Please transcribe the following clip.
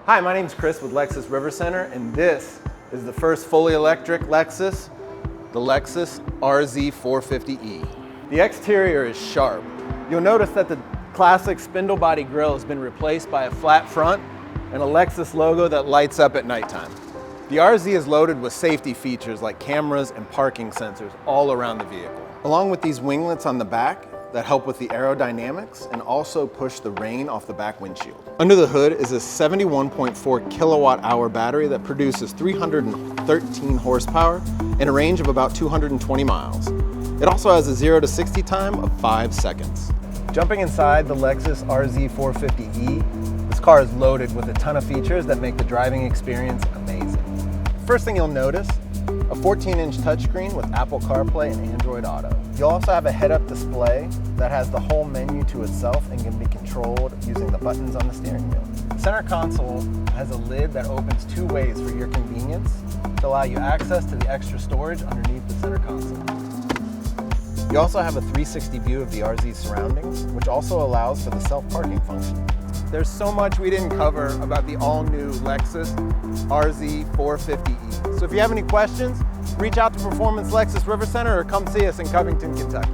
Hi, my name's Chris with Lexus River Center, and this is the first fully electric Lexus, the Lexus RZ450e. The exterior is sharp. You'll notice that the classic spindle body grille has been replaced by a flat front and a Lexus logo that lights up at nighttime. The RZ is loaded with safety features like cameras and parking sensors all around the vehicle, along with these winglets on the back that help with the aerodynamics and also push the rain off the back windshield. Under the hood is a 71.4 kilowatt hour battery that produces 313 horsepower and a range of about 220 miles. It also has a 0 to 60 time of 5 seconds. Jumping inside the Lexus RZ450e, this car is loaded with a ton of features that make the driving experience amazing. First thing you'll notice, a 14-inch touchscreen with Apple CarPlay and Android Auto. You'll also have a head-up display that has the whole menu to itself and can be controlled using the buttons on the steering wheel. The center console has a lid that opens 2 ways for your convenience to allow you access to the extra storage underneath the center console. You also have a 360 view of the RZ surroundings, which also allows for the self-parking function. There's so much we didn't cover about the all-new Lexus RZ450e. So if you have any questions, reach out to Performance Lexus River Center or come see us in Covington, Kentucky.